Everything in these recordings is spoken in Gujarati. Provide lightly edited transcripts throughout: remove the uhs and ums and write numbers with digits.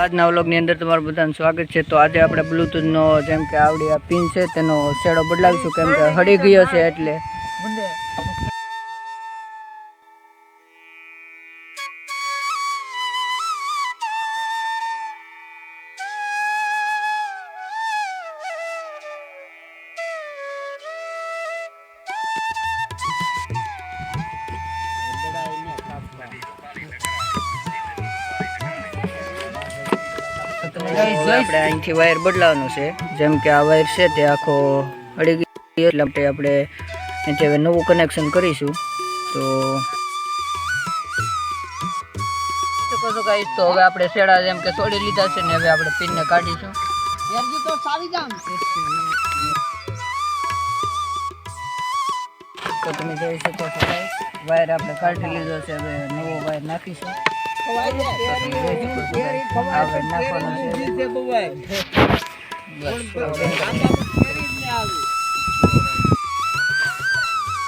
આજના વ્લોગની અંદર તમારું બધાનું સ્વાગત છે। તો આજે આપણે બ્લૂટૂથનો જેમ કે આવડી આ પિન છે તેનો શેડો બદલાવીશું, કેમ કે હળી ગયો છે એટલે। આપણે અહીંથી વાયર બદલાવાનો છે, જેમ કે આ વાયર છે તે આખો અડી ગયો એટલે આપણે અહીંથી હવે નવું કનેક્શન કરીશું। તો તો હવે આપણે શેડા જેમ કે છોડી લીધા છે ને હવે આપણે પિનને કાઢીશું। તો તમે જોઈ શકો છો વાયર આપણે કાઢી લીધો છે, હવે નવો વાયર નાખીશું।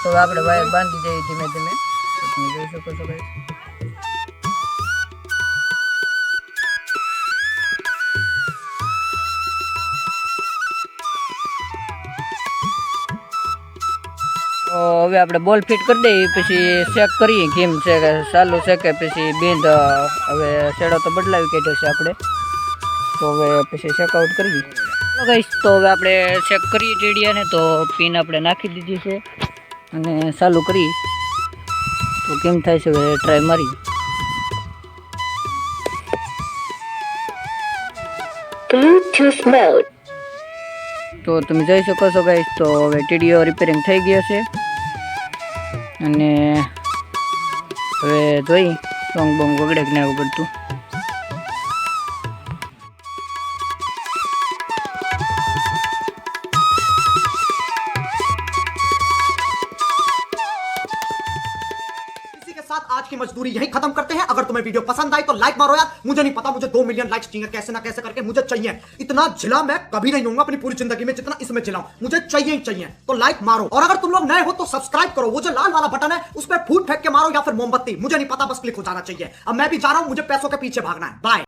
તો આપણે વાયર બાંધી દઈએ ધીમે ધીમે। તો તમે જોઈ શકો છો ભાઈ। હવે આપણે બોલ ફિટ કરી દઈએ, પછી ચેક કરીએ કેમ છે કે ચાલુ છે કે પછી બેન્ડ। હવે શેડો તો બદલાવી કાઢ્યો છે આપણે, તો હવે પછી ચેકઆઉટ કરીએ। તો હવે આપણે ચેક કરીએ ટીડીયાને, તો પિન આપણે નાખી દીધી છે અને ચાલુ કરી તો કેમ થાય છે હવે ટ્રાય મારી। તો તમે જોઈ શકો છો ગાઈસ, તો હવે ટીડીઓ રિપેરિંગ થઈ ગયો છે અને હવે જોઈ સોંગ બોંગ વગડે કે ના વગડતું। आज की मजदूरी यही खत्म करते हैं। अगर तुम्हें वीडियो पसंद आई तो लाइक मारो यार। मुझे नहीं पता, मुझे 2 मिलियन लाइक्स चाहिए, कैसे ना कैसे करके मुझे चाहिए। इतना जिला मैं कभी नहीं होऊंगा अपनी पूरी जिंदगी में जितना इसमें जिला हूं, मुझे चाहिए ही चाहिए। तो लाइक मारो, और अगर तुम लोग नए हो तो सब्सक्राइब करो। वो जो लाल वाला बटन है उस पर फूट फेंक के मारो या फिर मोमबत्ती, मुझे नहीं पता, बस क्लिक हो जाना चाहिए। अब मैं भी जा रहा हूं, मुझे पैसों के पीछे भागना है। बाय।